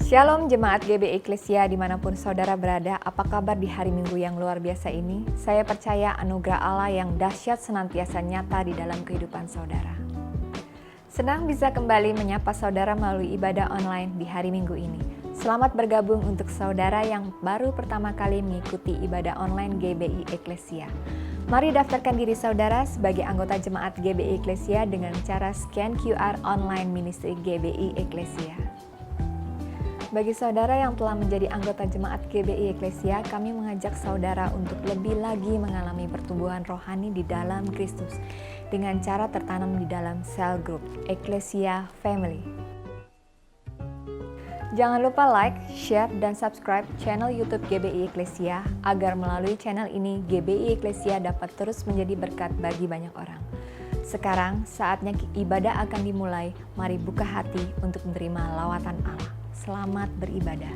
Shalom Jemaat GB Eklesia dimanapun saudara berada, apa kabar di hari Minggu yang luar biasa ini? Saya percaya anugerah Allah yang dahsyat senantiasa nyata di dalam kehidupan saudara. Senang bisa kembali menyapa saudara melalui ibadah online di hari Minggu ini. Selamat bergabung untuk saudara yang baru pertama kali mengikuti ibadah online GBI Eklesia. Mari daftarkan diri saudara sebagai anggota Jemaat GBI Eklesia dengan cara scan QR online ministry GBI Eklesia. Bagi saudara yang telah menjadi anggota Jemaat GBI Eklesia, kami mengajak saudara untuk lebih lagi mengalami pertumbuhan rohani di dalam Kristus dengan cara tertanam di dalam cell group Eklesia Family. Jangan lupa like, share, dan subscribe channel YouTube GBI Eklesia agar melalui channel ini GBI Eklesia dapat terus menjadi berkat bagi banyak orang. Sekarang saatnya ibadah akan dimulai, mari buka hati untuk menerima lawatan Allah. Selamat beribadah.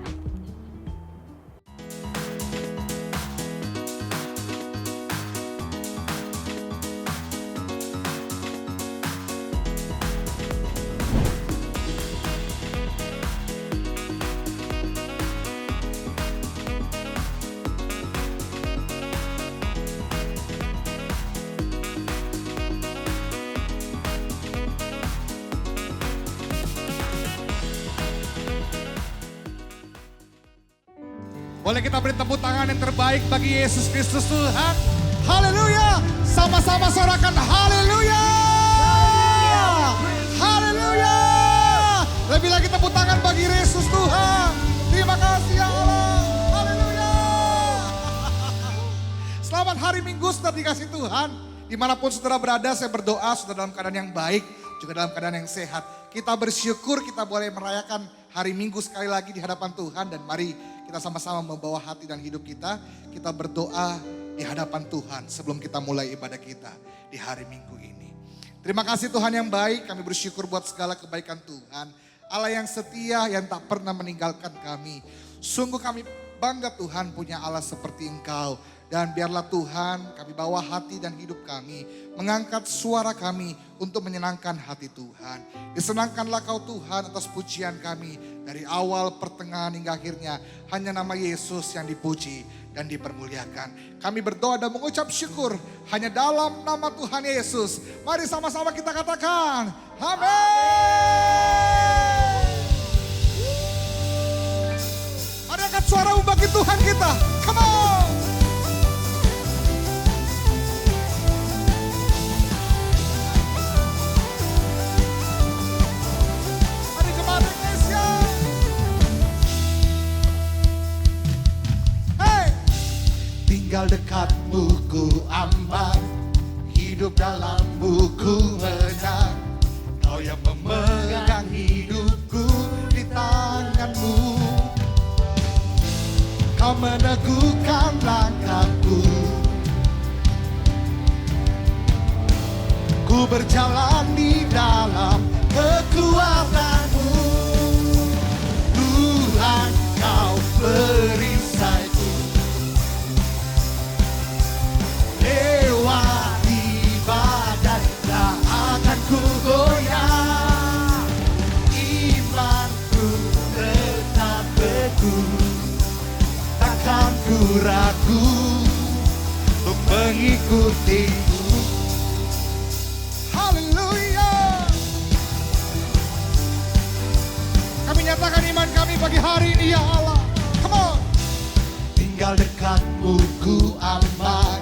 Boleh kita beri tepuk tangan yang terbaik bagi Yesus Kristus Tuhan. Haleluya. Sama-sama sorakan haleluya. Haleluya. Lebih lagi tepuk tangan bagi Yesus Tuhan. Terima kasih ya Allah. Haleluya. Selamat hari Minggu saudara dikasih Tuhan. Dimanapun saudara berada, saya berdoa saudara dalam keadaan yang baik, juga dalam keadaan yang sehat. Kita bersyukur kita boleh merayakan hari Minggu sekali lagi di hadapan Tuhan. Dan mari kita sama-sama membawa hati dan hidup kita. Kita berdoa di hadapan Tuhan sebelum kita mulai ibadah kita di hari Minggu ini. Terima kasih Tuhan yang baik, kami bersyukur buat segala kebaikan Tuhan. Allah yang setia, yang tak pernah meninggalkan kami. Sungguh kami bangga Tuhan punya Allah seperti Engkau. Dan biarlah Tuhan kami bawa hati dan hidup kami, mengangkat suara kami untuk menyenangkan hati Tuhan. Disenangkanlah Kau Tuhan atas pujian kami dari awal, pertengahan hingga akhirnya. Hanya nama Yesus yang dipuji dan dipermuliakan. Kami berdoa dan mengucap syukur hanya dalam nama Tuhan Yesus. Mari sama-sama kita katakan, amin. Mari angkat suara bagi Tuhan kita, come on. Tinggal dekatmu ku aman, hidup dalammu ku menang. Kau yang memegang hidupku di tanganmu. Kau meneguhkan langkahku. Ku berjalan di dalam kekuatanmu. Tuhan Kau perisaiku. Lewati badai tak akan ku goyah. Imanku tetap teguh, takkan ku ragu untuk mengikutimu. Haleluya. Kami nyatakan iman kami pagi hari ini ya Allah. Come on. Tinggal dekatmu ku aman,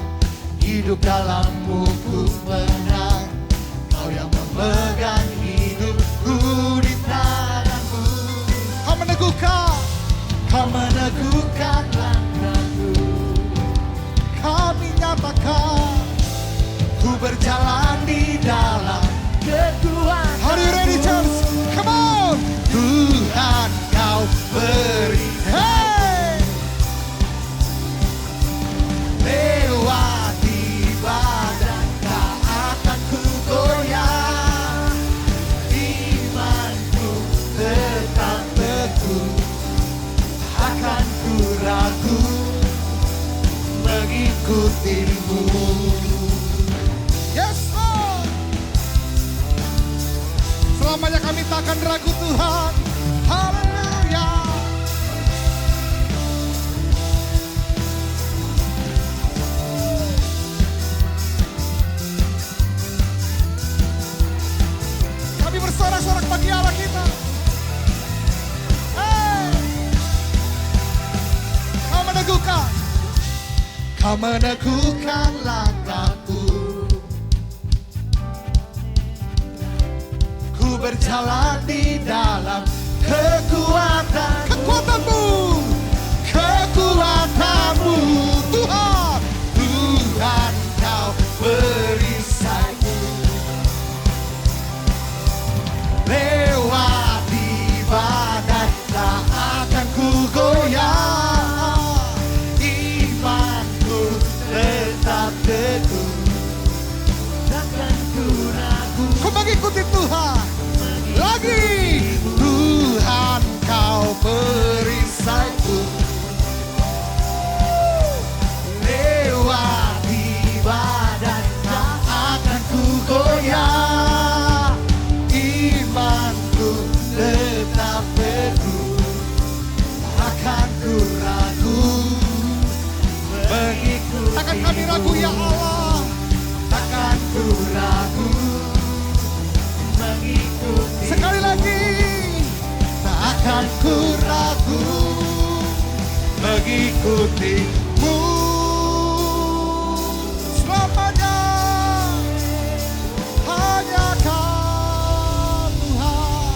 hidup dalammu ku menang. Kau yang memegang hidupku di tanganmu. Kau meneguhkan langkahku. Kami nyatakan ku berjalan di dalam kekuatan. Are you ready church? Come on. Tuhan Kau beri. Hey. Lewati badai tak akan ku goyah. Imanku tetap teguh, akan ku ragu mengikutimu. Yes Lord. Selamanya kami takkan ragu Tuhan. Haleluya. sorak-sorak bagi Allah kita. Hey. Kau meneguhkan langkahku. Ku berjalan di dalam kekuatanmu, kekuatanmu, Tuhan, Tuhan kau perisaiku. Lewati badai tak akan ku goyah, imanku tetap teguh, takkan ku ragu. Ku mengikuti Tuhan. Lagi Tuhan kau perisaiku. Lewati badai tak akan ku goyah, imanku tetap teguh, takkan ku ragu mengikuti. Takkan kami ragu ya Allah, takkan ku ragu mengikuti. Sekali lagi, tak akan ku ragu mengikutimu selamanya. Hanya Kau Tuhan.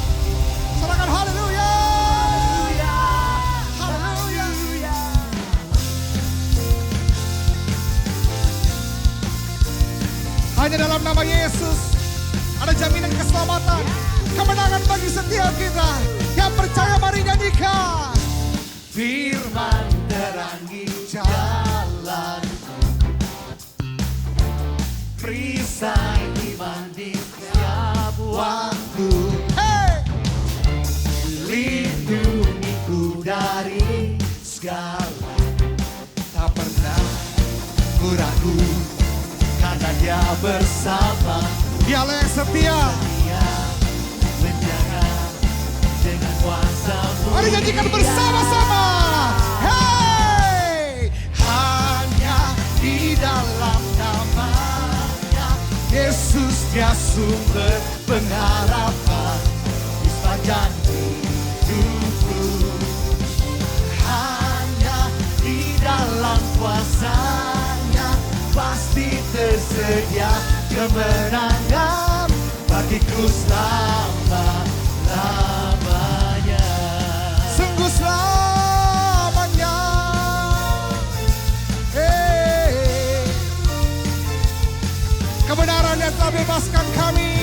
Serahkan haleluya. Haleluya. Hanya dalam nama Yesus ada jaminan keselamatan, kemenangan bagi setiap kita yang percaya. Mari nyanyikan. Firman terangi jalan, perisai iman di setiap waktu. Hey! Lindungiku dari segala, tak pernah ku ragu karena Dia bersama. Dialah yang setia, menjaga dengan kuasa-Mu. Mari nyanyikan bersama-sama. Hey, hanya di dalam nama-Nya Yesus, Dia sumber pengharapan di sepanjang hidupku. Hanya di dalam kuasa-Nya pasti tersedia kemenangan bagiku selama-lamanya. Sungguh selamanya. Hey. Kebenaran yang telah bebaskan kami.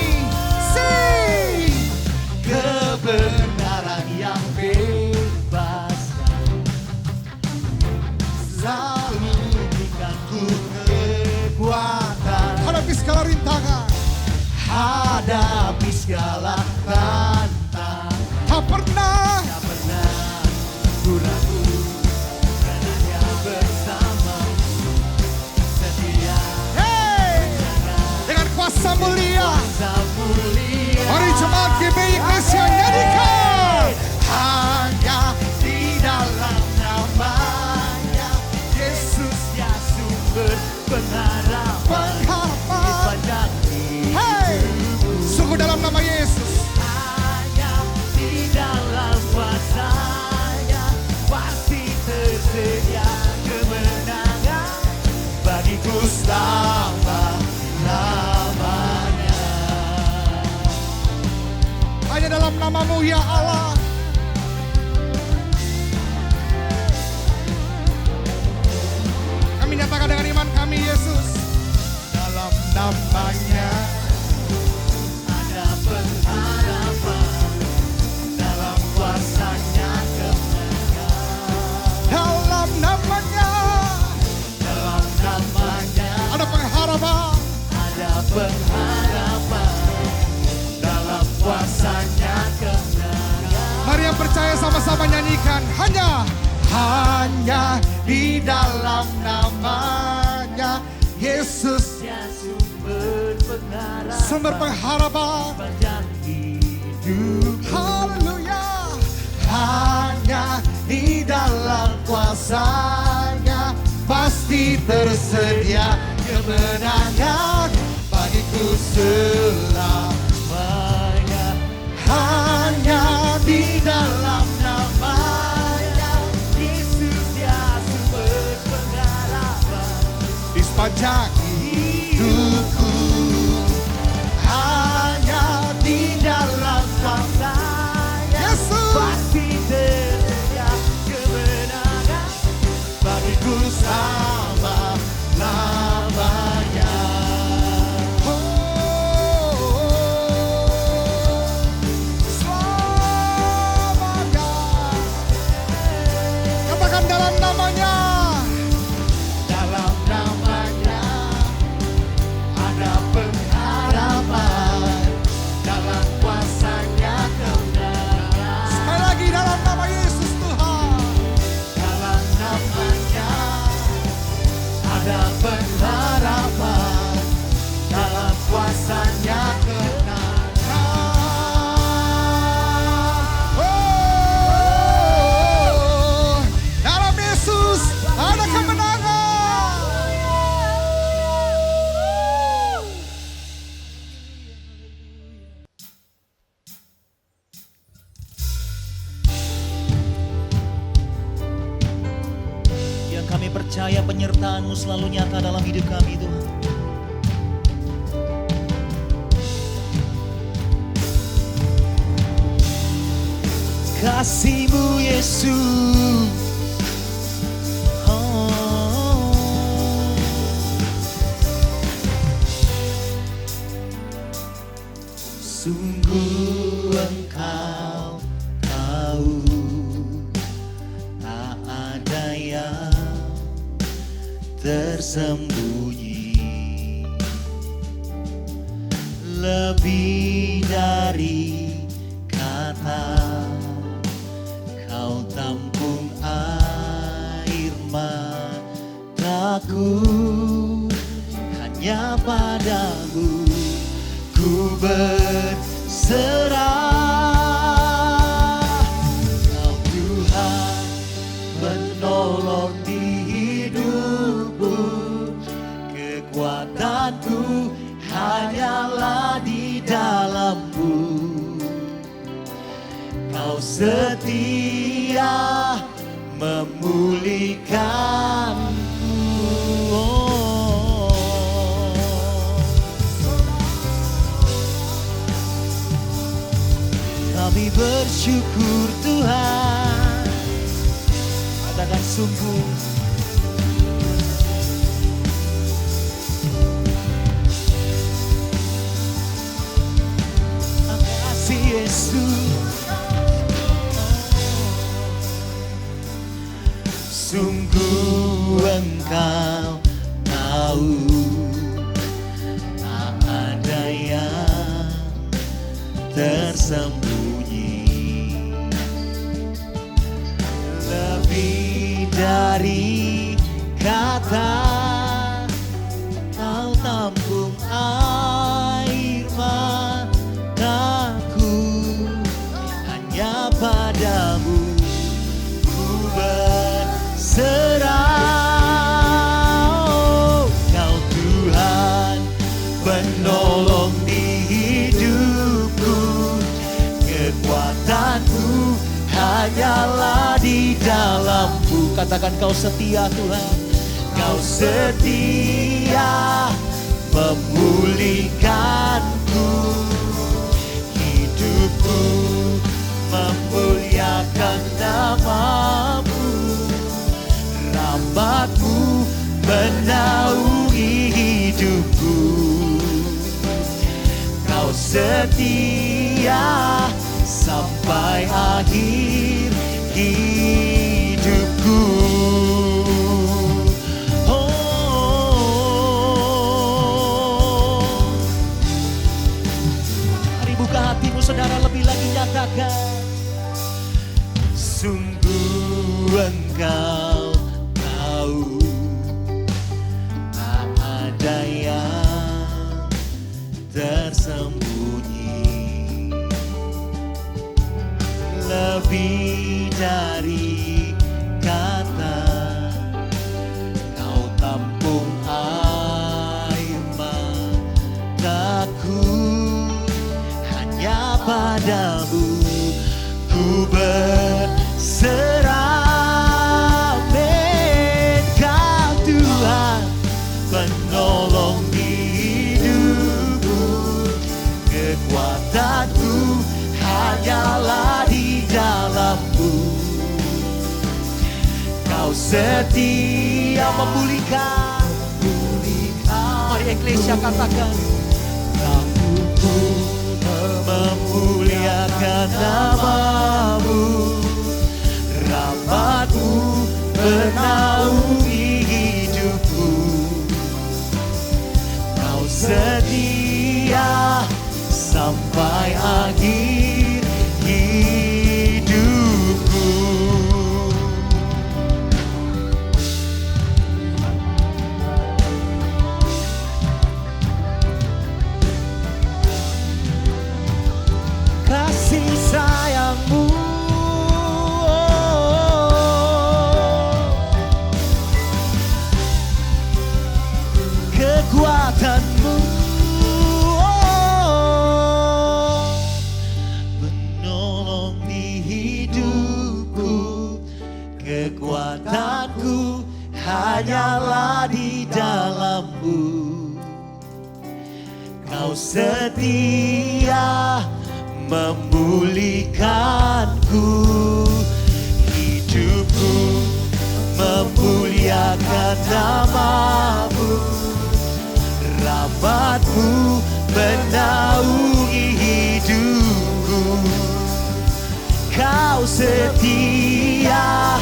Sing. Kebenaran yang bebaskan selalu berikanku kekuatan. Hadapi segala rintangan, hadapi segala tantangan. Tak pernah ku ragu karena Dia bersama, setia. Hey! Dengan kuasa mulia, mari jemaat GBI Indonesia nyanyikan. Hanya di dalam nama-Nya Yesus, Dia sumber pengharapan. Hey, sungguh dalam nama Yesus. Hanya di dalam kuasa-Nya pasti tersedia kemenangan bagiku selama-lamanya. Hanya dalam nama-Mu ya Allah. Kami nyatakan dengan iman kami Yesus. Dalam nama-Nya ada pengharapan, dalam kuasa-Nya kemenangan. Dalam nama-Nya ada pengharapan, dalam kuasa-Nya kemenangan. Mari yang percaya sama-sama nyanyikan. Hanya di dalam nama-Nya Yesus, sumber pengharapan hidup. Haleluya. Hanya di dalam kuasa-Nya pasti tersedia kemenangan bagiku selamanya. rasanya kemenangan. Oh, dalam Yesus ada kemenangan. Yang kami percaya penyertaan-Mu selalu nyata dalam hidup kami, Tuhan. Kasih-Mu Yesus, oh. Sungguh Engkau tahu tak ada yang tersembunyi, lebih dari kata Kau tampung air mataku, hanya padamu ku berserah. Kau Tuhan menolong di hidupku, kekuatanku hanyalah di dalam-Mu. Kau setia memulihkanku. Kami bersyukur Tuhan. Katakan sungguh. Kasih Yesus. Sungguh Engkau tahu tak ada yang tersembunyi, lebih dari kata Kau tampung air mataku, hanya padamu serah. Kau Tuhan penolong di hidupku, kekuatanku hanyalah di dalam-Mu. Katakan Kau setia Tuhan. Kau setia memulihkanku, hidupku memuliakan nama-Mu. Rahmat-Mu menaungi hidupku. Kau setia sampai akhir hidupku. Oh, mari buka hatimu saudara, lebih lagi nyatakan. Sungguh Engkau tahu tak ada yang tersembunyi, lebih dari kata Kau tampung air mataku, hanya padamu ku berserah. Kau Tuhan penolong di hidupku, kekuatanku hanyalah di dalam-Mu. Kau setia memulihkan. Mari Eklesia katakan. Aku memuliakan nama-Mu, rahmat-Mu menaungi hidupku. Kau setia sampai akhir hidupku. kasih sayangmu, kekuatanmu, penolong di hidupku. Kekuatanku hanyalah di dalam-Mu. Kau setia memulihkanku, hidupku memuliakan nama-Mu. Rahmat-Mu menaungi hidupku. Kau setia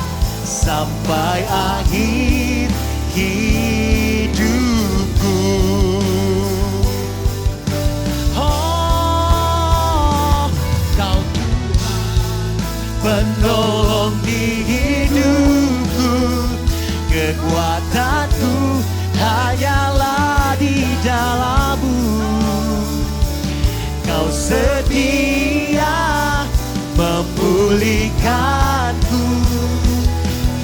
sampai akhir hidupku. Oh, Kau Tuhan penolong di hidupku. Kekuatanku hanyalah di dalam-Mu. Kau setia memulihkanku,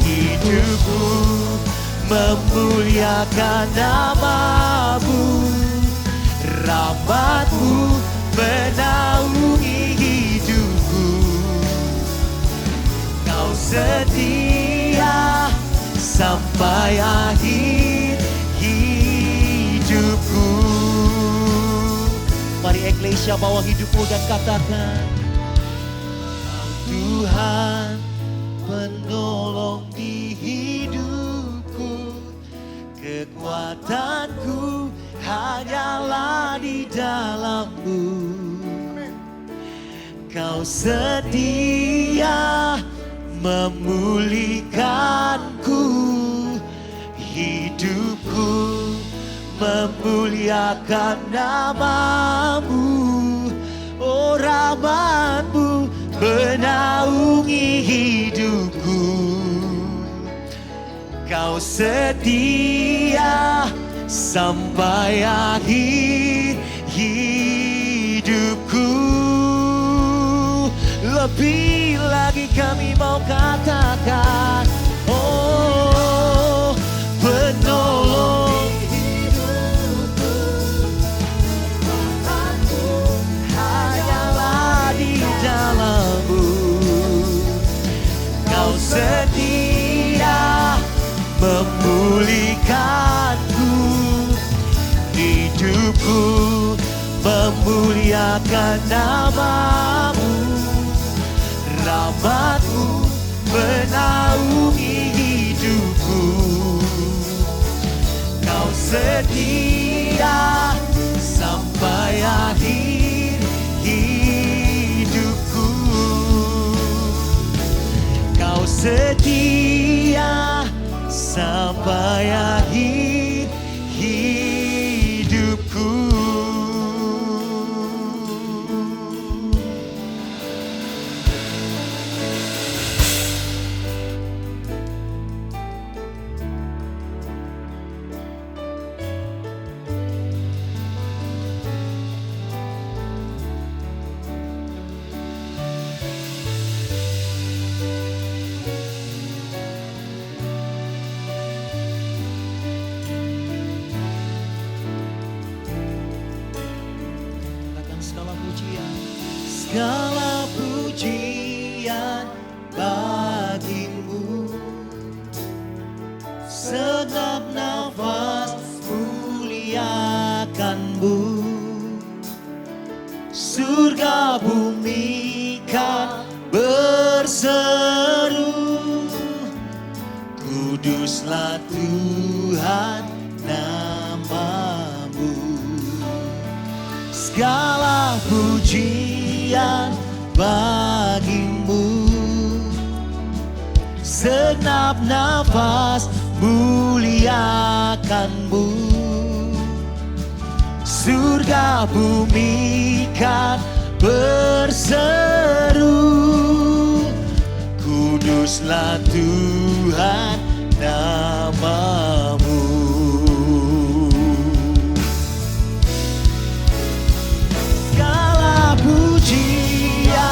hidupku memuliakan nama-Mu. Rahmat-Mu menaungi hidupku. Kau setia sampai akhir hidupku. Mari Eklesia bawa hidupmu dan katakan, Tuhan penolong di hidupku. Kekuatanku hanyalah di dalam-Mu. Kau setia memulihkanku, hidupku memuliakan nama-Mu. Oh, rahmat-Mu menaungi hidupku. Kau setia sampai akhir hidupku. Lebih lagi kami mau katakan, oh, penolong hidupku. Hanyalah di dalam-Mu. Kau setia memulihkanku, hidupku memuliakan nama-Mu. Rahmat-Mu menaungi hidupku. Kau setia sampai akhir hidupku. Kau setia sampai akhir hidupku. Segala pujian bagi-Mu, segenap nafas muliakan-Mu. Surga bumi kan berseru, kuduslah Tuhan nama-Mu. Segala pujian bagi-Mu, segenap nafas muliakan-Mu. Surga bumi kan berseru, kuduslah Tuhan nama-Mu. Segala pujian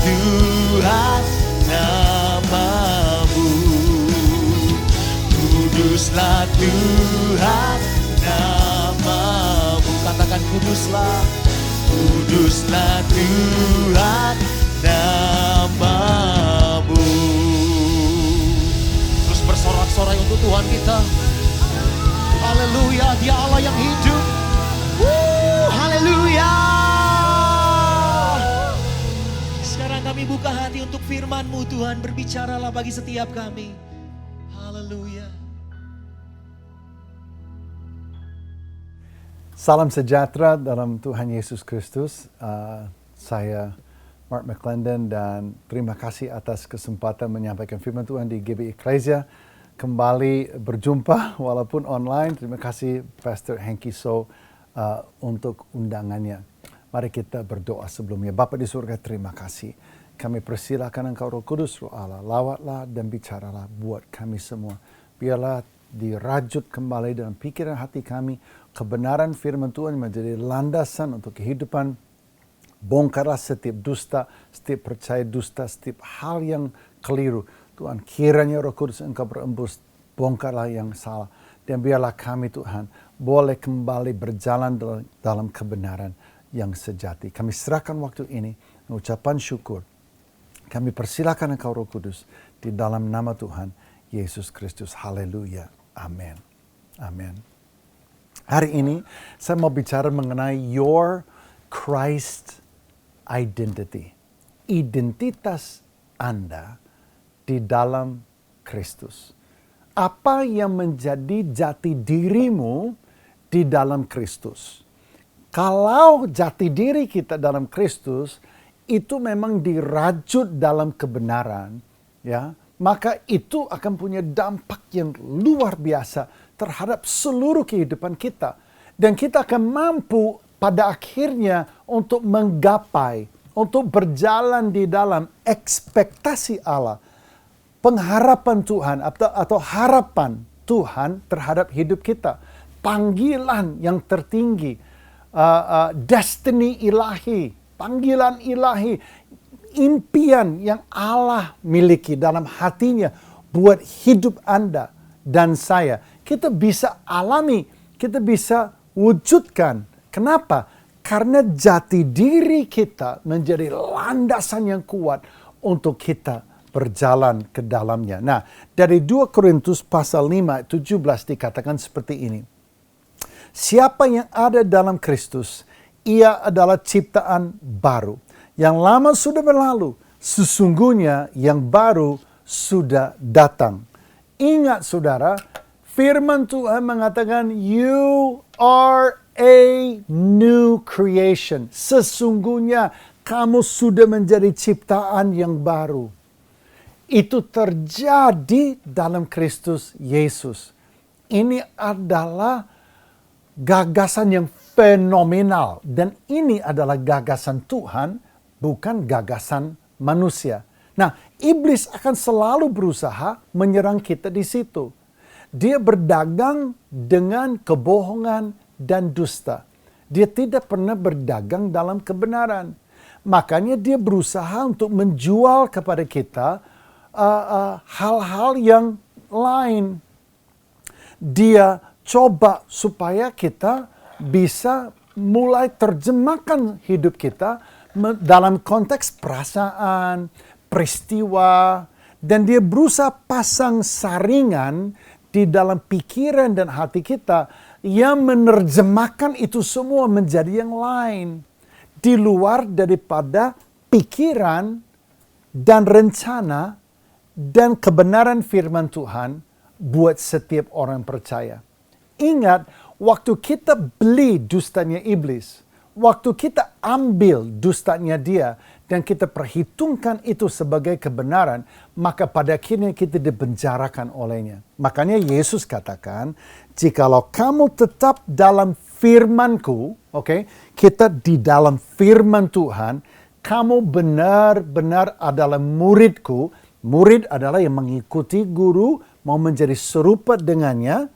Tuhan namamu. Kuduslah Tuhan namamu. Katakan kuduslah. Kuduslah Tuhan namamu. Terus bersorak-sorai untuk Tuhan kita. Haleluya, Dia Allah yang hidup. Haleluya. Sekarang kami buka hati untuk firman-Mu Tuhan. Berbicaralah bagi setiap kami. Haleluya. Salam sejahtera dalam Tuhan Yesus Kristus. Saya Mark McClendon dan terima kasih atas kesempatan menyampaikan firman Tuhan di GB Ecclesia. Kembali berjumpa walaupun online. Terima kasih Pastor Henki So untuk undangannya. Mari kita berdoa sebelumnya. Bapa di surga, terima kasih. Kami persilakan Engkau Roh Kudus, Roh Allah. Lawatlah dan bicaralah buat kami semua. Biarlah dirajut kembali dalam pikiran hati kami. Kebenaran firman Tuhan menjadi landasan untuk kehidupan. Bongkarlah setiap dusta, setiap percaya dusta, setiap hal yang keliru. Tuhan, kiranya Roh Kudus Engkau berembus, bongkarlah yang salah. Dan biarlah kami Tuhan boleh kembali berjalan dalam kebenaran yang sejati. Kami serahkan waktu ini, ucapan syukur. Kami persilakan Engkau Roh Kudus di dalam nama Tuhan Yesus Kristus. Haleluya. Amin. Amin. Hari ini saya mau bicara mengenai your Christ identity. Identitas Anda di dalam Kristus. Apa yang menjadi jati dirimu di dalam Kristus? Kalau jati diri kita dalam Kristus itu memang dirajut dalam kebenaran, ya, maka itu akan punya dampak yang luar biasa terhadap seluruh kehidupan kita. Dan kita akan mampu pada akhirnya untuk menggapai, untuk berjalan di dalam ekspektasi Allah, pengharapan Tuhan atau harapan Tuhan terhadap hidup kita. Panggilan yang tertinggi, destiny ilahi, panggilan ilahi, impian yang Allah miliki dalam hatinya buat hidup Anda dan saya. Kita bisa alami, kita bisa wujudkan. Kenapa? Karena jati diri kita menjadi landasan yang kuat untuk kita berjalan ke dalamnya. Nah, dari 2 Korintus pasal 5, 17 dikatakan seperti ini. Siapa yang ada dalam Kristus, ia adalah ciptaan baru. Yang lama sudah berlalu, sesungguhnya yang baru sudah datang. Ingat saudara, firman Tuhan mengatakan, you are a new creation. Sesungguhnya kamu sudah menjadi ciptaan yang baru. Itu terjadi dalam Kristus Yesus. Ini adalah gagasan yang fenomenal. Dan ini adalah gagasan Tuhan, bukan gagasan manusia. Nah, iblis akan selalu berusaha menyerang kita di situ. Dia berdagang dengan kebohongan dan dusta. Dia tidak pernah berdagang dalam kebenaran. Makanya dia berusaha untuk menjual kepada kita hal-hal yang lain. Dia coba supaya kita bisa mulai terjemahkan hidup kita dalam konteks perasaan, peristiwa, dan dia berusaha pasang saringan di dalam pikiran dan hati kita yang menerjemahkan itu semua menjadi yang lain. Di luar daripada pikiran dan rencana dan kebenaran firman Tuhan buat setiap orang percaya. Ingat, waktu kita beli dustanya iblis, waktu kita ambil dustanya dia, dan kita perhitungkan itu sebagai kebenaran, maka pada akhirnya kita dipenjarakan olehnya. Makanya Yesus katakan, jikalau kamu tetap dalam firman-Ku, kita di dalam firman Tuhan, kamu benar-benar adalah murid-Ku. Murid adalah yang mengikuti guru, mau menjadi serupa dengannya,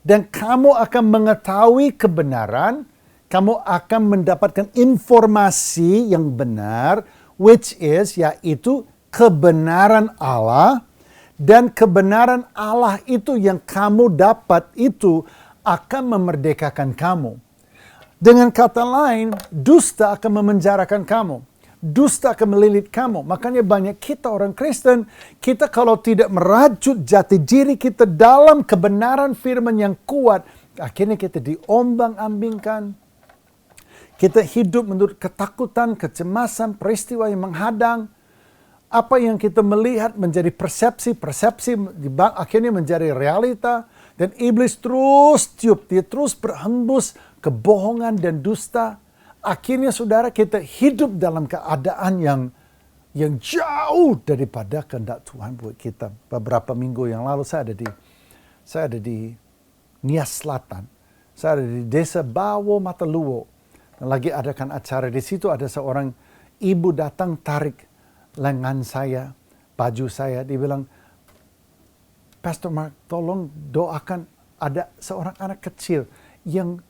dan kamu akan mengetahui kebenaran, kamu akan mendapatkan informasi yang benar, which is, yaitu kebenaran Allah, dan kebenaran Allah itu yang kamu dapat itu akan memerdekakan kamu. Dengan kata lain, dusta akan memenjarakan kamu. Dusta akan melilit kamu. Makanya banyak kita orang Kristen, kita kalau tidak merajut jati diri kita dalam kebenaran firman yang kuat, akhirnya kita diombang-ambingkan. Kita hidup menurut ketakutan, kecemasan, peristiwa yang menghadang. Apa yang kita melihat menjadi persepsi akhirnya menjadi realita. Dan iblis terus tiup, dia terus berhembus kebohongan dan dusta. Akhirnya saudara, kita hidup dalam keadaan yang jauh daripada kehendak Tuhan buat kita. Beberapa minggu yang lalu saya ada di Nias Selatan. Saya ada di desa Bawo Mataluwo. Lagi adakan acara di situ, ada seorang ibu datang tarik lengan saya, baju saya. Dia bilang, Pastor Mark, tolong doakan, ada seorang anak kecil yang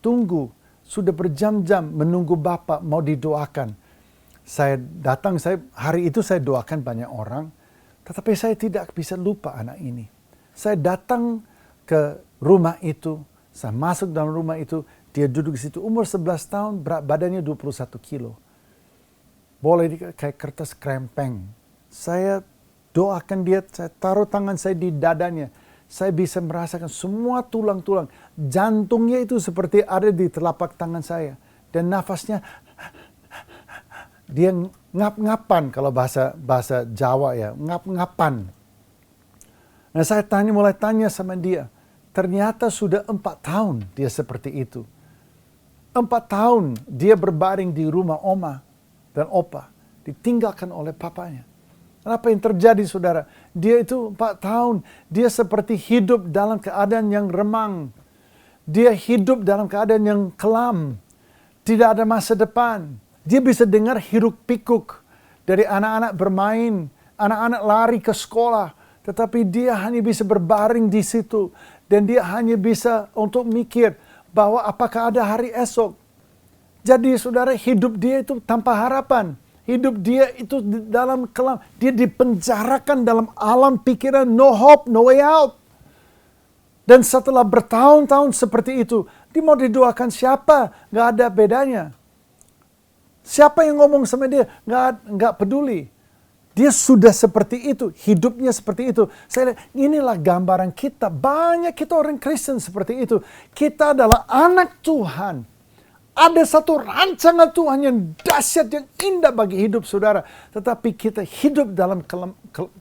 sudah berjam-jam menunggu Bapak mau didoakan. Saya datang, hari itu saya doakan banyak orang, tetapi saya tidak bisa lupa anak ini. Saya datang ke rumah itu, saya masuk dalam rumah itu, dia duduk di situ, umur 11 tahun, berat badannya 21 kilo. Boleh kayak kertas krempeng. Saya doakan dia, saya taruh tangan saya di dadanya. Saya bisa merasakan semua tulang-tulang. Jantungnya itu seperti ada di telapak tangan saya. Dan nafasnya, dia ngap-ngapan kalau bahasa Jawa ya. Ngap-ngapan. Nah saya mulai tanya sama dia. Ternyata sudah 4 tahun dia seperti itu. 4 tahun dia berbaring di rumah oma dan opa. Ditinggalkan oleh papanya. Apa yang terjadi saudara? Dia itu 4 tahun. Dia seperti hidup dalam keadaan yang remang. Dia hidup dalam keadaan yang kelam. Tidak ada masa depan. Dia bisa dengar hiruk pikuk dari anak-anak bermain. Anak-anak lari ke sekolah. Tetapi dia hanya bisa berbaring di situ. Dan dia hanya bisa untuk mikir bahwa apakah ada hari esok. Jadi saudara, hidup dia itu tanpa harapan. Hidup dia itu dalam kelam. Dia dipenjarakan dalam alam pikiran, no hope, no way out. Dan setelah bertahun-tahun seperti itu, dia mau didoakan siapa? Gak ada bedanya. Siapa yang ngomong sama dia? Gak peduli. Dia sudah seperti itu, hidupnya seperti itu. Saya lihat, inilah gambaran kita. Banyak kita orang Kristen seperti itu. Kita adalah anak Tuhan. Ada satu rancangan Tuhan yang dahsyat, yang indah bagi hidup saudara. Tetapi kita hidup dalam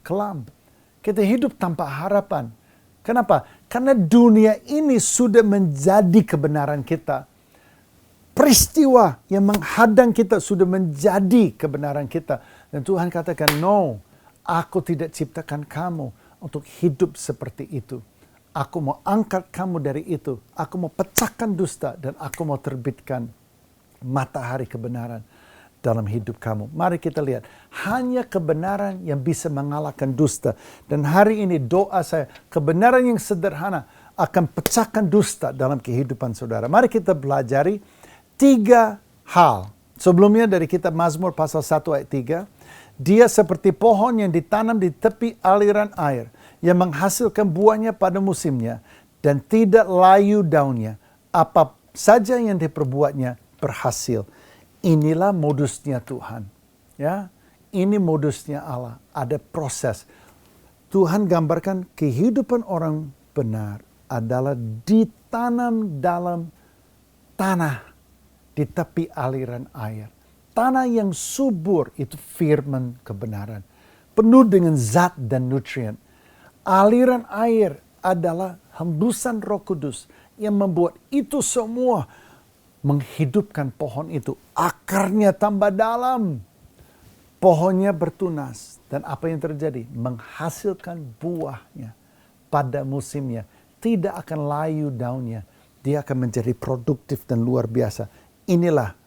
kelam. Kita hidup tanpa harapan. Kenapa? Karena dunia ini sudah menjadi kebenaran kita. Peristiwa yang menghadang kita sudah menjadi kebenaran kita. Dan Tuhan katakan, no, aku tidak ciptakan kamu untuk hidup seperti itu. Aku mau angkat kamu dari itu. Aku mau pecahkan dusta dan aku mau terbitkan matahari kebenaran dalam hidup kamu. Mari kita lihat. Hanya kebenaran yang bisa mengalahkan dusta. Dan hari ini doa saya, kebenaran yang sederhana akan pecahkan dusta dalam kehidupan saudara. Mari kita pelajari 3 hal. Sebelumnya dari kitab Mazmur pasal 1 ayat 3. Dia seperti pohon yang ditanam di tepi aliran air, yang menghasilkan buahnya pada musimnya dan tidak layu daunnya. Apa saja yang diperbuatnya berhasil. Inilah modusnya Tuhan. Ya, ini modusnya Allah. Ada proses. Tuhan gambarkan kehidupan orang benar adalah ditanam dalam tanah di tepi aliran air. Tanah yang subur itu firman kebenaran. Penuh dengan zat dan nutrien. Aliran air adalah hembusan Roh Kudus yang membuat itu semua menghidupkan pohon itu. Akarnya tambah dalam. Pohonnya bertunas. Dan apa yang terjadi? Menghasilkan buahnya pada musimnya. Tidak akan layu daunnya. Dia akan menjadi produktif dan luar biasa. Inilah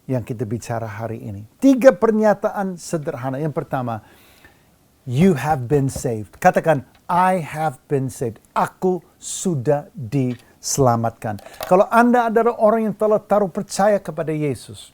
yang kita bicara hari ini. 3 pernyataan sederhana. Yang pertama, you have been saved. Katakan, I have been saved. Aku sudah diselamatkan. Kalau Anda adalah orang yang telah taruh percaya kepada Yesus,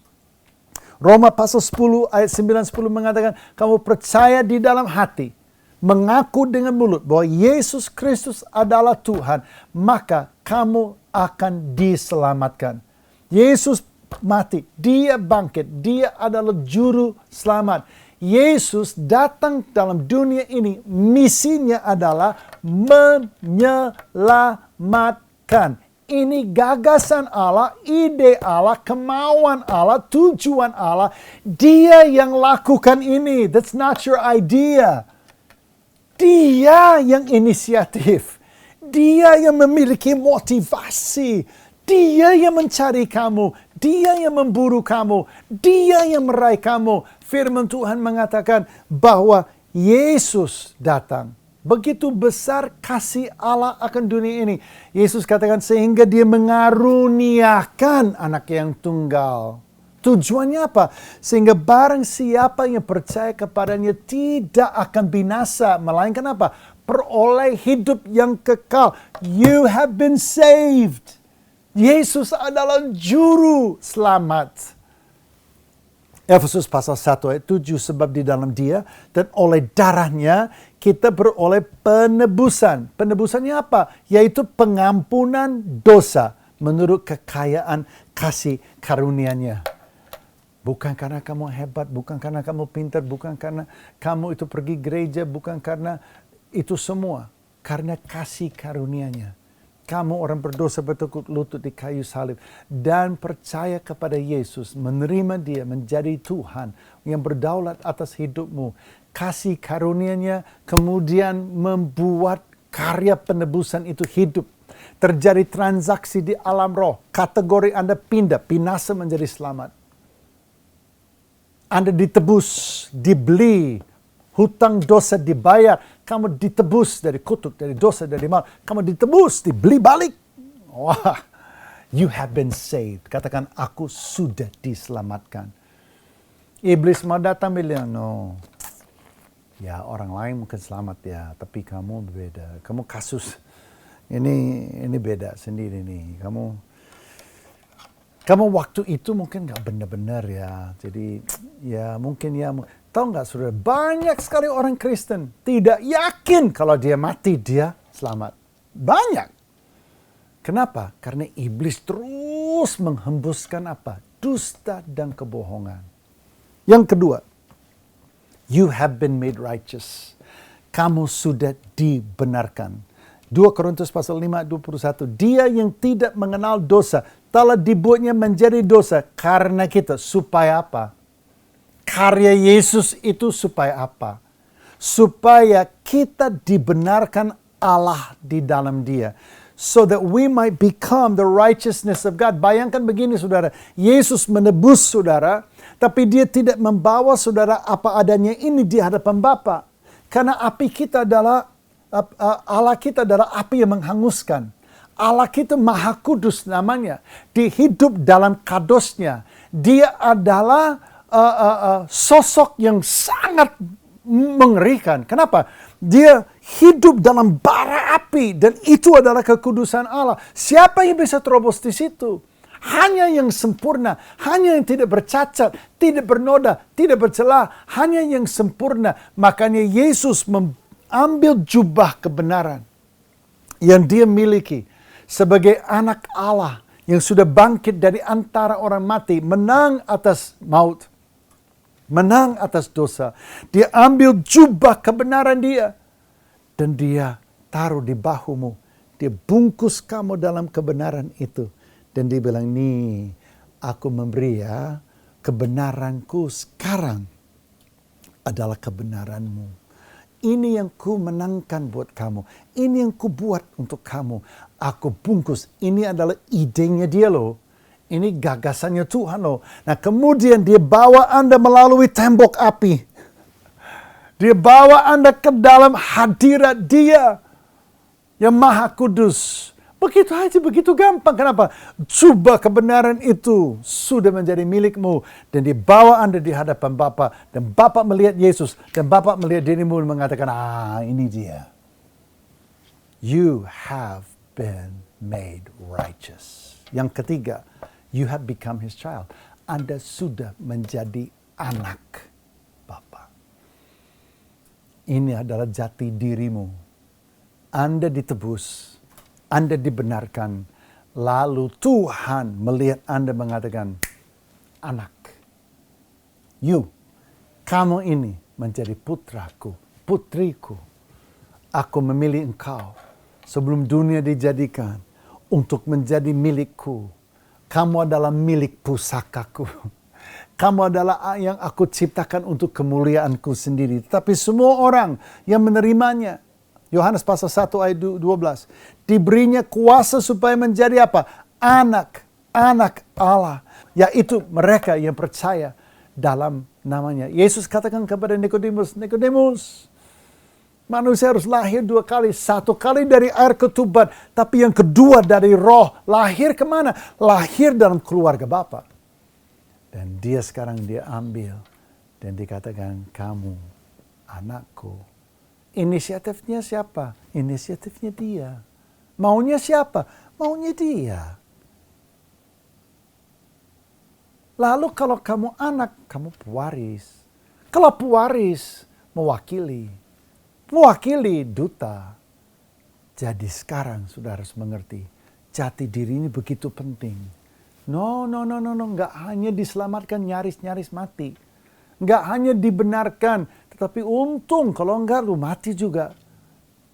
Roma pasal 10 ayat 9-10 mengatakan, kamu percaya di dalam hati, mengaku dengan mulut bahwa Yesus Kristus adalah Tuhan, maka kamu akan diselamatkan. Yesus mati, dia bangkit, dia adalah juru selamat. Yesus datang dalam dunia ini, misinya adalah menyelamatkan. Ini gagasan Allah, ide Allah, kemauan Allah, tujuan Allah. Dia yang lakukan ini. That's not your idea. Dia yang inisiatif. Dia yang memiliki motivasi. Dia yang mencari kamu. Dia yang memburu kamu. Dia yang meraih kamu. Firman Tuhan mengatakan bahwa Yesus datang. Begitu besar kasih Allah akan dunia ini. Yesus katakan sehingga dia mengaruniakan anak yang tunggal. Tujuannya apa? Sehingga barang siapa yang percaya kepadanya tidak akan binasa. Melainkan apa? Peroleh hidup yang kekal. You have been saved. Yesus adalah juru selamat. Efesus pasal 1 ayat 7, sebab di dalam dia dan oleh darahnya kita beroleh penebusan. Penebusannya apa? Yaitu pengampunan dosa menurut kekayaan kasih karunia-Nya. Bukan karena kamu hebat, bukan karena kamu pintar, bukan karena kamu itu pergi gereja, bukan karena itu semua. Karena kasih karunia-Nya. Kamu orang berdosa bertekuk lutut di kayu salib dan percaya kepada Yesus, menerima dia menjadi Tuhan yang berdaulat atas hidupmu. Kasih karunia-Nya kemudian membuat karya penebusan itu hidup. Terjadi transaksi di alam roh. Kategori Anda pindah, binasa menjadi selamat. Anda ditebus, dibeli, hutang dosa dibayar. Kamu ditebus dari kutuk, dari dosa, dari mal. Kamu ditebus, dibeli balik. Wah, you have been saved. Katakan, aku sudah diselamatkan. Iblis mau datang bilang, no. Ya, orang lain mungkin selamat ya, tapi kamu beda. Kamu kasus. Ini beda sendiri nih. Kamu waktu itu mungkin gak benar-benar ya. Jadi ya mungkin ya. Tahu nggak saudara, banyak sekali orang Kristen tidak yakin kalau dia mati dia selamat. Banyak. Kenapa? Karena iblis terus menghembuskan apa? Dusta dan kebohongan. Yang kedua, you have been made righteous. Kamu sudah dibenarkan. 2 Korintus pasal 5 ayat 21. Dia yang tidak mengenal dosa telah dibuatnya menjadi dosa karena kita. Supaya apa? Karya Yesus itu supaya apa? Supaya kita dibenarkan Allah di dalam dia. So that we might become the righteousness of God. Bayangkan begini saudara. Yesus menebus saudara. Tapi dia tidak membawa saudara apa adanya ini di hadapan Bapa. Karena api kita adalah, Allah kita adalah api yang menghanguskan. Allah kita maha kudus namanya. Dia hidup dalam kadosnya. Dia adalah sosok yang sangat mengerikan. Kenapa? Dia hidup dalam bara api dan itu adalah kekudusan Allah. Siapa yang bisa terobos di situ? Hanya yang sempurna, hanya yang tidak bercacat, tidak bernoda, tidak bercelah, hanya yang sempurna. Makanya Yesus mengambil jubah kebenaran yang dia miliki sebagai anak Allah yang sudah bangkit dari antara orang mati, menang atas maut. Menang atas dosa. Dia ambil jubah kebenaran dia. Dan dia taruh di bahumu. Dia bungkus kamu dalam kebenaran itu. Dan dia bilang, nih aku memberi ya kebenaranku sekarang adalah kebenaranmu. Ini yang ku menangkan buat kamu. Ini yang ku buat untuk kamu. Aku bungkus. Ini adalah idenya dia loh. Ini gagasannya Tuhan loh. Nah kemudian dia bawa Anda melalui tembok api. Dia bawa Anda ke dalam hadirat dia yang maha kudus. Begitu aja, begitu gampang. Kenapa? Jubah kebenaran itu sudah menjadi milikmu. Dan dibawa Anda di hadapan Bapa. Dan Bapa melihat Yesus. Dan Bapa melihat dirimu dan mengatakan, ini dia. You have been made righteous. Yang ketiga, you have become his child. Anda sudah menjadi anak Bapa. Ini adalah jati dirimu. Anda ditebus, Anda dibenarkan, lalu Tuhan melihat Anda mengatakan, anak, kamu ini menjadi putraku, putriku. Aku memilih engkau sebelum dunia dijadikan untuk menjadi milikku. Kamu adalah milik pusakaku. Kamu adalah yang aku ciptakan untuk kemuliaanku sendiri. Tapi semua orang yang menerimanya, Yohanes pasal 1 ayat 12. Diberinya kuasa supaya menjadi apa? Anak Allah. Yaitu mereka yang percaya dalam namanya. Yesus katakan kepada Nikodemus, Nikodemus, manusia harus lahir 2 kali. 1 kali dari air ketuban. Tapi yang kedua dari roh. Lahir kemana? Lahir dalam keluarga Bapa. Dan dia sekarang dia ambil. Dan dikatakan, kamu anakku. Inisiatifnya siapa? Inisiatifnya dia. Maunya siapa? Maunya dia. Lalu kalau kamu anak, kamu pewaris. Kalau pewaris, mewakili duta. Jadi sekarang sudah harus mengerti, jati diri ini begitu penting. No, nggak hanya diselamatkan nyaris mati. Nggak hanya dibenarkan, tetapi untung kalau enggak lu mati juga.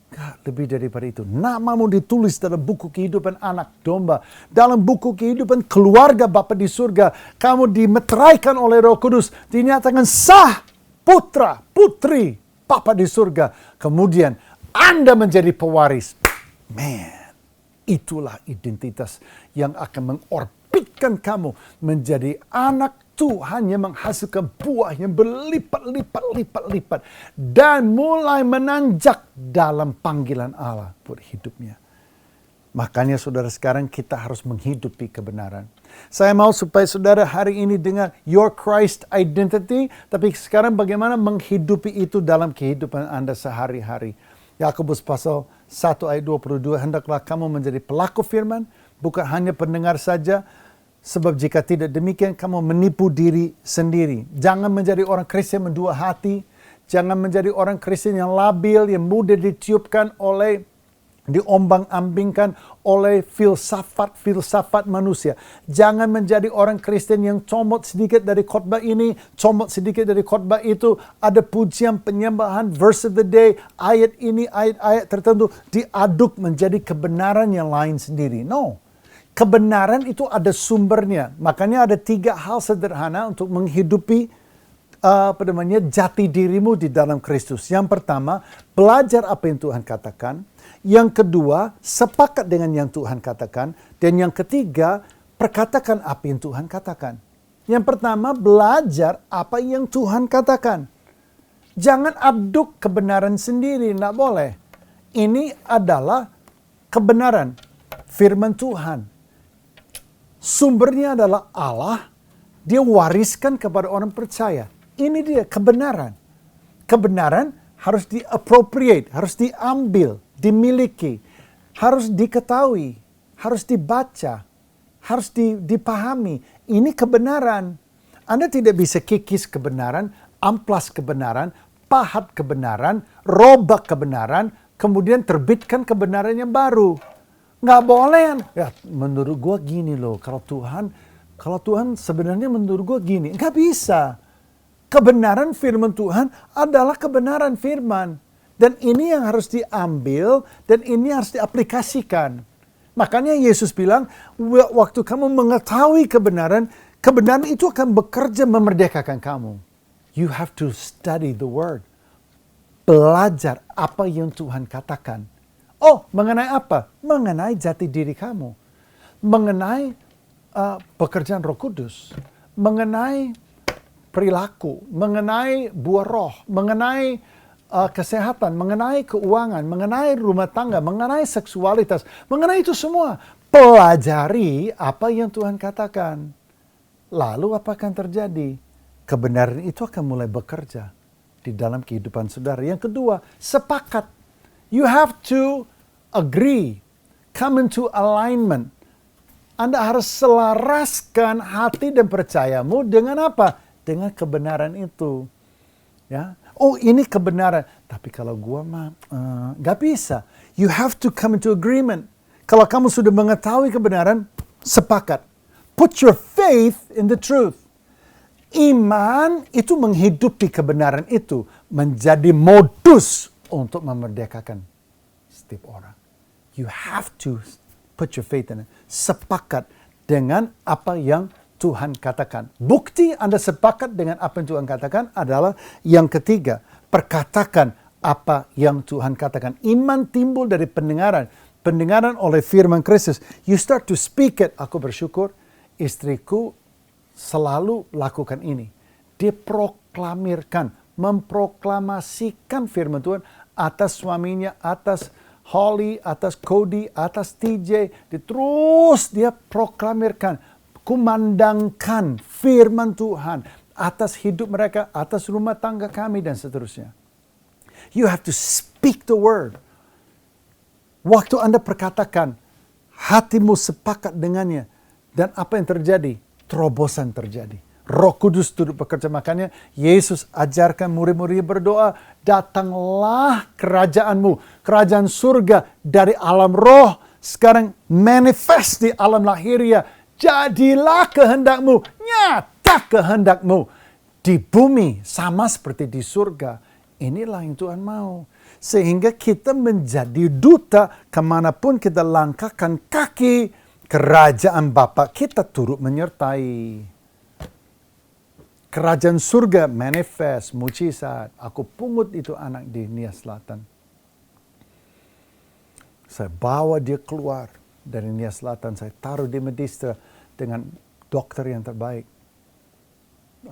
Nggak, lebih daripada itu. Namamu ditulis dalam buku kehidupan anak domba. Dalam buku kehidupan keluarga Bapa di surga. Kamu dimeteraikan oleh Roh Kudus. Dinyatakan sah putra, putri Bapa di surga. Kemudian Anda menjadi pewaris. Man, itulah identitas yang akan mengorbitkan kamu menjadi anak Tuhan yang menghasilkan buah yang berlipat-lipat. Dan mulai menanjak dalam panggilan Allah buat hidupnya. Makanya saudara sekarang kita harus menghidupi kebenaran. Saya mau supaya saudara hari ini dengar your Christ identity. Tapi sekarang bagaimana menghidupi itu dalam kehidupan Anda sehari-hari. Yakobus pasal 1 ayat 22. Hendaklah kamu menjadi pelaku firman. Bukan hanya pendengar saja. Sebab jika tidak demikian kamu menipu diri sendiri. Jangan menjadi orang Kristen mendua hati. Jangan menjadi orang Kristen yang labil, yang mudah ditiupkan oleh, diombang-ambingkan oleh filsafat manusia. Jangan menjadi orang Kristen yang comot sedikit dari khotbah ini, comot sedikit dari khotbah itu. Ada pujian, penyembahan, verse of the day, ayat ini, ayat-ayat tertentu diaduk menjadi kebenaran yang lain sendiri. No. Kebenaran itu ada sumbernya. Makanya ada 3 hal sederhana untuk menghidupi jati dirimu di dalam Kristus. Yang pertama, belajar apa yang Tuhan katakan. Yang kedua, sepakat dengan yang Tuhan katakan. Dan yang ketiga, perkatakan apa yang Tuhan katakan. Yang pertama, belajar apa yang Tuhan katakan. Jangan aduk kebenaran sendiri, tidak boleh. Ini adalah kebenaran, firman Tuhan. Sumbernya adalah Allah. Dia wariskan kepada orang percaya. Ini dia kebenaran. Kebenaran harus di-appropriate, harus diambil, dimiliki, harus diketahui, harus dibaca, harus dipahami. Ini kebenaran. Anda tidak bisa kikis kebenaran, amplas kebenaran, pahat kebenaran, robak kebenaran, kemudian terbitkan kebenaran yang baru. Nggak boleh. Ya, menurut gue gini loh. Kalau Tuhan sebenarnya menurut gue gini. Nggak bisa. Kebenaran firman Tuhan adalah kebenaran firman. Dan ini yang harus diambil. Dan ini harus diaplikasikan. Makanya Yesus bilang, waktu kamu mengetahui kebenaran, kebenaran itu akan bekerja memerdekakan kamu. You have to study the word. Belajar apa yang Tuhan katakan. Oh, mengenai apa? Mengenai jati diri kamu. Mengenai pekerjaan Roh Kudus. Mengenai perilaku. Mengenai buah roh. Mengenai kesehatan. Mengenai keuangan. Mengenai rumah tangga. Mengenai seksualitas. Mengenai itu semua. Pelajari apa yang Tuhan katakan. Lalu apa akan terjadi? Kebenaran itu akan mulai bekerja di dalam kehidupan saudara. Yang kedua, sepakat. You have to agree, come into alignment. Anda harus selaraskan hati dan percayamu dengan apa? Dengan kebenaran itu. Ya, oh ini kebenaran. Tapi kalau gua mah nggak bisa. You have to come into agreement. Kalau kamu sudah mengetahui kebenaran, sepakat. Put your faith in the truth. Iman itu menghidupi kebenaran itu menjadi modus untuk memerdekakan setiap orang. You have to put your faith in it. Sepakat dengan apa yang Tuhan katakan. Bukti Anda sepakat dengan apa yang Tuhan katakan adalah yang ketiga. Perkatakan apa yang Tuhan katakan. Iman timbul dari pendengaran. Pendengaran oleh firman Kristus. You start to speak it. Aku bersyukur istriku selalu lakukan ini. Dia proklamirkan, memproklamasikan firman Tuhan atas suaminya, atas Holly, atas Cody, atas TJ. Dia proklamirkan, kumandangkan firman Tuhan atas hidup mereka, atas rumah tangga kami dan seterusnya. You have to speak the word. Waktu Anda perkatakan, hatimu sepakat dengannya. Dan apa yang terjadi? Terobosan terjadi. Roh Kudus turut bekerja. Makanya Yesus ajarkan murid-muridnya berdoa, datanglah kerajaanmu, kerajaan surga dari alam roh, sekarang manifest di alam lahiriah. Jadilah kehendakmu, nyata kehendakmu di bumi sama seperti di surga. Inilah yang Tuhan mau. Sehingga kita menjadi duta kemanapun kita langkahkan kaki, kerajaan Bapa kita turut menyertai. Kerajaan surga manifest, mujizat. Aku pungut itu anak di Nia Selatan. Saya bawa dia keluar dari Nia Selatan. Saya taruh di Medistra dengan dokter yang terbaik.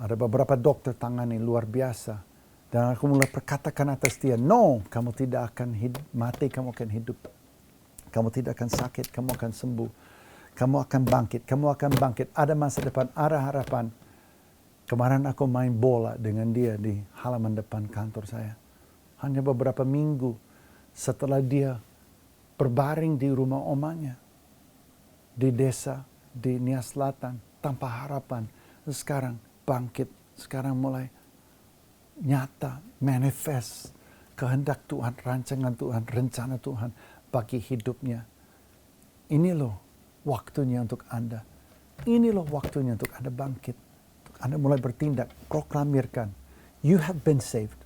Ada beberapa dokter tangani luar biasa. Dan aku mulai perkatakan atas dia, no, kamu tidak akan mati, kamu akan hidup. Kamu tidak akan sakit, kamu akan sembuh. Kamu akan bangkit, kamu akan bangkit. Ada masa depan, ada harapan. Kemarin aku main bola dengan dia di halaman depan kantor saya. Hanya beberapa minggu setelah dia berbaring di rumah omanya. Di desa, di Nia Selatan, tanpa harapan. Sekarang bangkit, sekarang mulai nyata, manifest. Kehendak Tuhan, rancangan Tuhan, rencana Tuhan bagi hidupnya. Ini loh waktunya untuk Anda. Ini loh waktunya untuk Anda bangkit. Untuk Anda mulai bertindak, proklamirkan. You have been saved.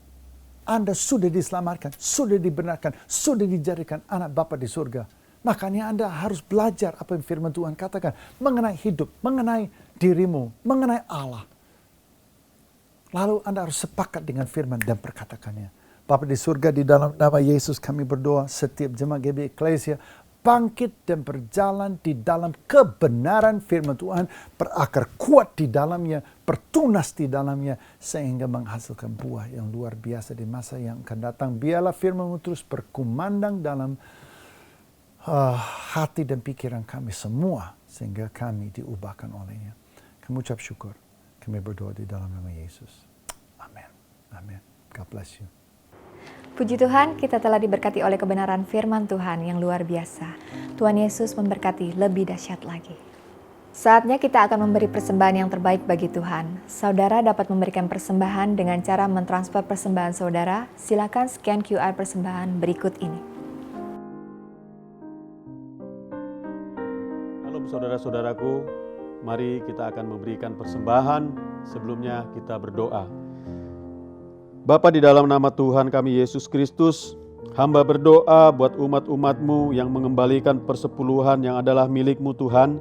Anda sudah diselamatkan, sudah dibenarkan, sudah dijadikan anak Bapa di surga. Makanya Anda harus belajar apa yang firman Tuhan katakan. Mengenai hidup, mengenai dirimu, mengenai Allah. Lalu Anda harus sepakat dengan firman dan perkatakannya. Bapa di surga, di dalam nama Yesus kami berdoa, setiap jemaat GBI Eklesia bangkit dan berjalan di dalam kebenaran firman Tuhan, berakar kuat di dalamnya, bertunas di dalamnya, sehingga menghasilkan buah yang luar biasa di masa yang akan datang. Biarlah firman-Mu terus berkumandang dalam hati dan pikiran kami semua, sehingga kami diubahkan olehnya. Kami ucap syukur, kami berdoa di dalam nama Yesus. Amin. Amin. God bless you. Puji Tuhan, kita telah diberkati oleh kebenaran firman Tuhan yang luar biasa. Tuhan Yesus memberkati lebih dahsyat lagi. Saatnya kita akan memberi persembahan yang terbaik bagi Tuhan. Saudara dapat memberikan persembahan dengan cara mentransfer persembahan saudara. Silakan scan QR persembahan berikut ini. Halo saudara-saudaraku, mari kita akan memberikan persembahan. Sebelumnya kita berdoa. Bapa, di dalam nama Tuhan kami Yesus Kristus, hamba berdoa buat umat-umat-Mu yang mengembalikan persepuluhan yang adalah milik-Mu Tuhan,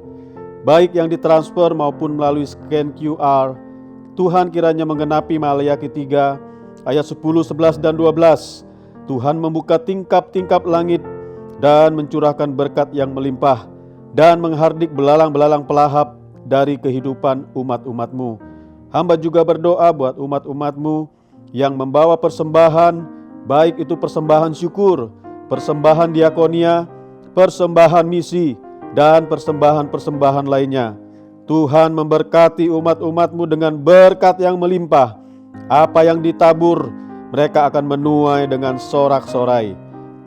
baik yang ditransfer maupun melalui scan QR. Tuhan kiranya menggenapi Maleakhi 3 ayat 10, 11 dan 12. Tuhan membuka tingkap-tingkap langit dan mencurahkan berkat yang melimpah dan menghardik belalang-belalang pelahap dari kehidupan umat-umat-Mu. Hamba juga berdoa buat umat-umat-Mu yang membawa persembahan, baik itu persembahan syukur, persembahan diakonia, persembahan misi, dan persembahan-persembahan lainnya. Tuhan memberkati umat-umat-Mu dengan berkat yang melimpah. Apa yang ditabur, mereka akan menuai dengan sorak-sorai.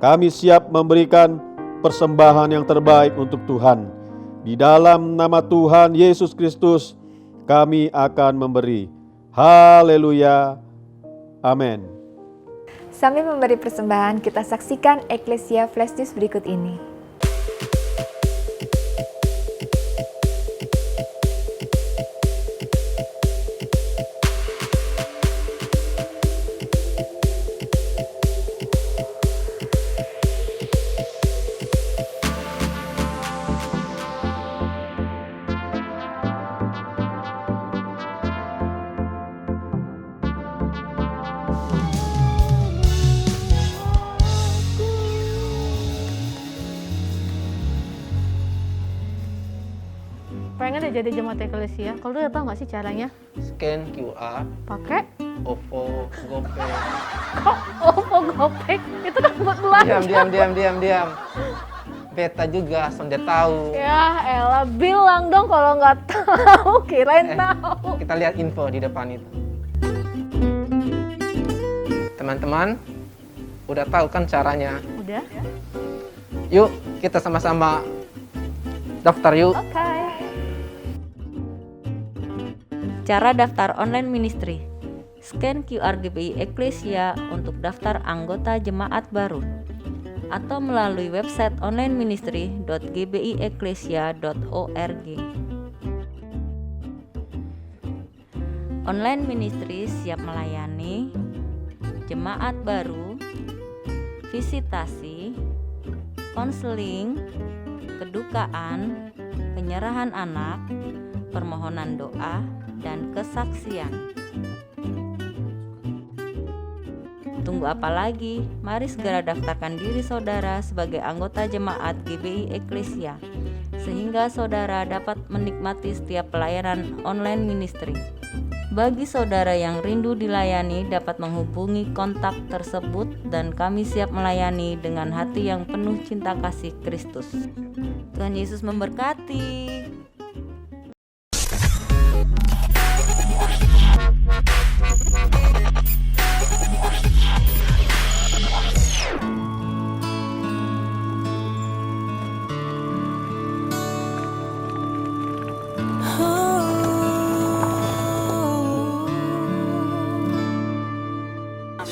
Kami siap memberikan persembahan yang terbaik untuk Tuhan. Di dalam nama Tuhan Yesus Kristus kami akan memberi. Haleluya. Amin. Sambil memberi persembahan, kita saksikan Eklesia Flash News berikut ini. Pengen deh jadi jemaat eklesia. Kalau udah tahu nggak sih caranya? Scan QR, Pakai OVO, GoPay. OVO, GoPay. Itu kan buat belanja. Diam. Beta juga, sonde tahu. Ya elah, bilang dong kalau nggak tahu. Kirain tahu. Kita lihat info di depan itu. Teman-teman, udah tahu kan caranya? Udah? Yuk, kita sama-sama daftar yuk. Oke. Cara daftar online ministry. Scan QR GBI Eklesia untuk daftar anggota jemaat baru atau melalui website onlineministry.gbieklesia.org. Online ministry siap melayani jemaat baru, visitasi, konseling, kedukaan, penyerahan anak, permohonan doa, dan kesaksian. Tunggu apa lagi? Mari segera daftarkan diri saudara sebagai anggota jemaat GBI Eklesia, sehingga saudara dapat menikmati setiap pelayanan online ministry. Bagi saudara yang rindu dilayani dapat menghubungi kontak tersebut dan kami siap melayani dengan hati yang penuh cinta kasih Kristus. Tuhan Yesus memberkati.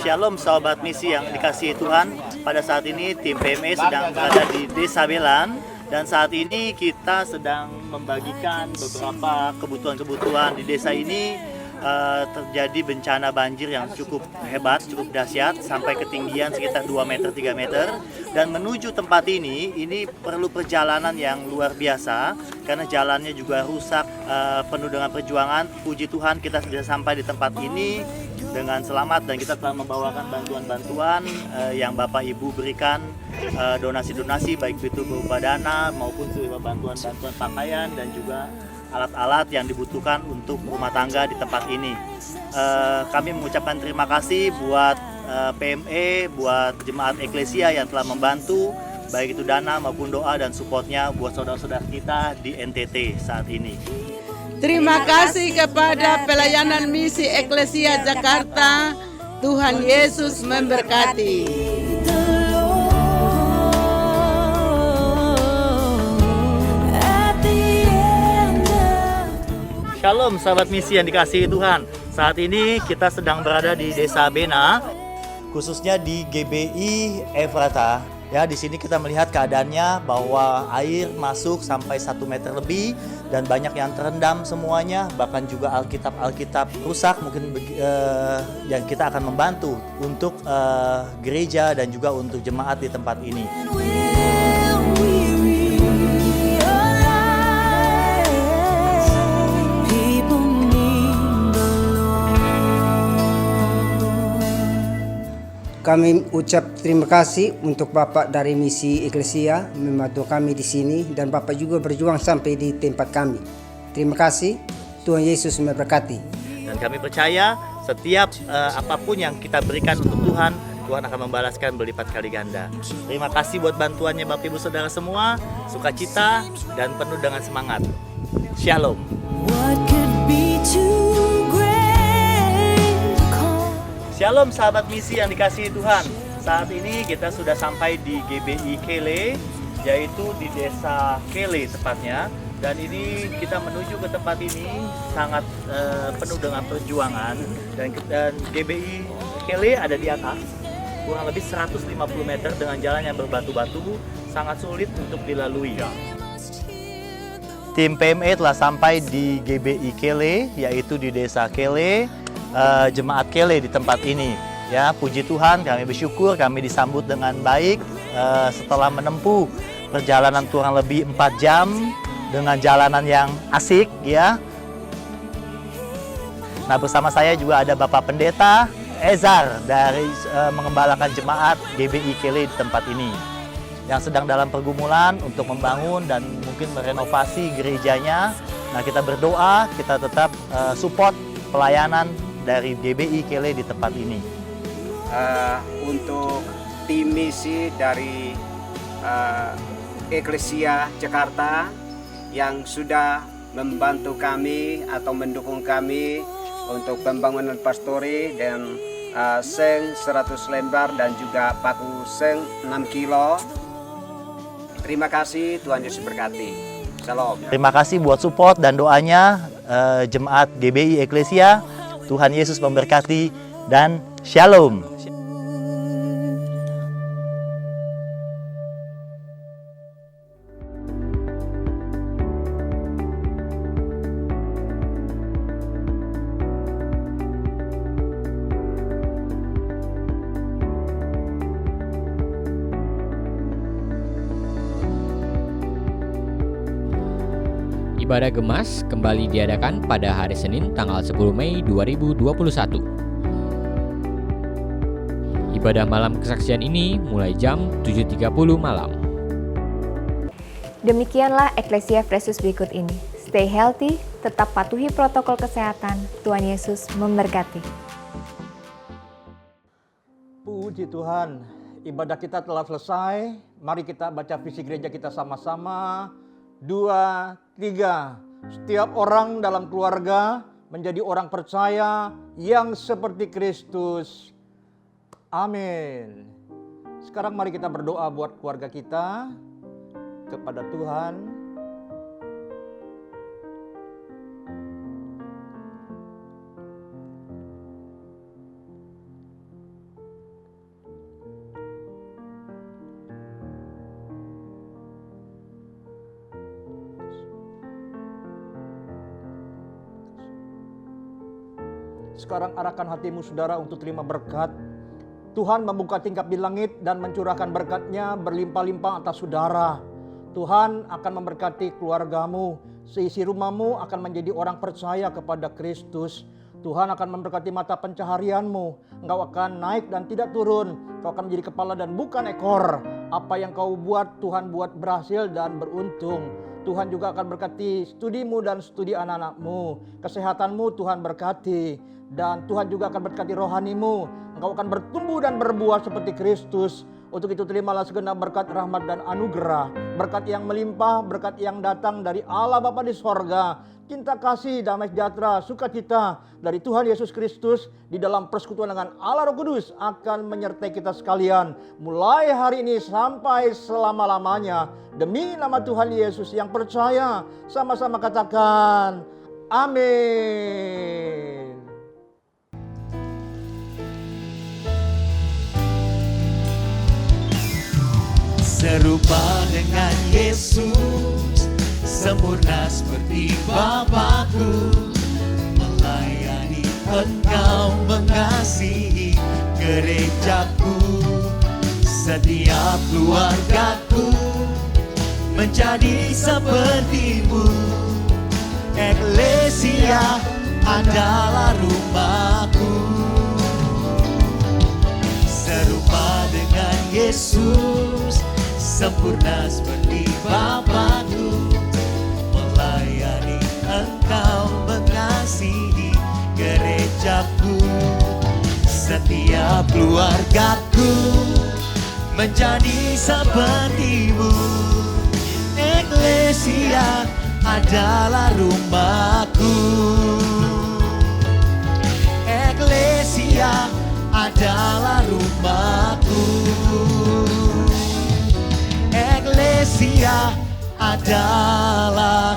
Shalom sahabat misi yang dikasihi Tuhan. Pada saat ini tim PME sedang berada di Desa Belan dan saat ini kita sedang membagikan beberapa kebutuhan-kebutuhan di desa ini. Terjadi bencana banjir yang cukup hebat, cukup dahsyat sampai ketinggian sekitar 2 meter, 3 meter. Dan menuju tempat ini perlu perjalanan yang luar biasa karena jalannya juga rusak, penuh dengan perjuangan. Puji Tuhan kita sudah sampai di tempat ini dengan selamat dan kita telah membawakan bantuan-bantuan yang Bapak Ibu berikan, donasi-donasi baik itu berupa dana maupun berupa bantuan-bantuan pakaian dan juga alat-alat yang dibutuhkan untuk rumah tangga di tempat ini. Kami mengucapkan terima kasih buat PME, buat jemaat Eklesia yang telah membantu baik itu dana maupun doa dan supportnya buat saudara-saudara kita di NTT saat ini. Terima kasih kepada pelayanan misi Eklesia Jakarta. Tuhan Yesus memberkati. Shalom sahabat misi yang dikasihi Tuhan. Saat ini kita sedang berada di Desa Bena, khususnya di GBI Efrata. Ya, di sini kita melihat keadaannya bahwa air masuk sampai 1 meter lebih dan banyak yang terendam semuanya, bahkan juga Alkitab rusak. Mungkin yang kita akan membantu untuk gereja dan juga untuk jemaat di tempat ini. Kami ucap terima kasih untuk Bapak dari misi Eklesia membantu kami di sini dan Bapak juga berjuang sampai di tempat kami. Terima kasih, Tuhan Yesus memberkati. Dan kami percaya setiap apapun yang kita berikan untuk Tuhan, Tuhan akan membalaskan berlipat kali ganda. Terima kasih buat bantuannya Bapak Ibu Saudara semua, sukacita dan penuh dengan semangat. Shalom. Shalom sahabat misi yang dikasihi Tuhan. Saat ini kita sudah sampai di GBI Kele yaitu di Desa Kele tepatnya. Dan ini kita menuju ke tempat ini sangat penuh dengan perjuangan, dan GBI Kele ada di atas kurang lebih 150 meter dengan jalan yang berbatu-batu, sangat sulit untuk dilalui. Tim PME telah sampai di GBI Kele, yaitu di Desa Kele, Jemaat Kele di tempat ini. Ya, puji Tuhan, kami bersyukur kami disambut dengan baik setelah menempuh perjalanan kurang lebih 4 jam dengan jalanan yang asik, ya. Nah, bersama saya juga ada Bapak Pendeta Ezar dari mengembalakan jemaat GBI Kele di tempat ini yang sedang dalam pergumulan untuk membangun dan mungkin merenovasi gerejanya. Nah, kita berdoa, kita tetap support pelayanan dari GBI Kele di tempat ini. Untuk tim misi dari Eklesia Jakarta yang sudah membantu kami atau mendukung kami untuk pembangunan pastori dan seng 100 lembar dan juga paku seng 6 kilo. Terima kasih, Tuhan Yesus berkati. Shalom. Terima kasih buat support dan doanya jemaat GBI Eklesia. Tuhan Yesus memberkati dan shalom. Ibadah Gemas kembali diadakan pada hari Senin tanggal 10 Mei 2021. Ibadah malam kesaksian ini mulai jam 7.30 malam. Demikianlah Eklesia Fresus berikut ini. Stay healthy, tetap patuhi protokol kesehatan. Tuhan Yesus memberkati. Puji Tuhan, ibadah kita telah selesai. Mari kita baca visi gereja kita sama-sama. 2, 3. Setiap orang dalam keluarga menjadi orang percaya yang seperti Kristus. Amin. Sekarang mari kita berdoa buat keluarga kita kepada Tuhan. Sekarang arahkan hatimu saudara untuk terima berkat. Tuhan membuka tingkap di langit dan mencurahkan berkat-Nya berlimpah-limpah atas saudara. Tuhan akan memberkati keluargamu, seisi rumahmu akan menjadi orang percaya kepada Kristus. Tuhan akan memberkati mata pencaharianmu. Engkau akan naik dan tidak turun. Kau akan menjadi kepala dan bukan ekor. Apa yang kau buat, Tuhan buat berhasil dan beruntung. Tuhan juga akan berkati studimu dan studi anak-anakmu. Kesehatanmu Tuhan berkati. Dan Tuhan juga akan berkati rohanimu. Engkau akan bertumbuh dan berbuah seperti Kristus. Untuk itu terimalah segenap berkat, rahmat dan anugerah. Berkat yang melimpah, berkat yang datang dari Allah Bapa di sorga. Cinta kasih, damai sejahtera, sukacita dari Tuhan Yesus Kristus di dalam persekutuan dengan Allah Roh Kudus akan menyertai kita sekalian. Mulai hari ini sampai selama-lamanya. Demi nama Tuhan Yesus yang percaya, sama-sama katakan amin. Serupa dengan Yesus, sempurna seperti Bapakku, melayani Engkau, mengasihi gerejaku, setiap keluargaku menjadi sepertimu. Eklesia adalah rumahku. Serupa dengan Yesus, sempurna seperti Bapakku, melayani Engkau, mengasihi gerejaku, setiap keluargaku menjadi sepertimu. Eklesia adalah rumahku. Eklesia adalah rumahku. Eklesia Eklesia adalah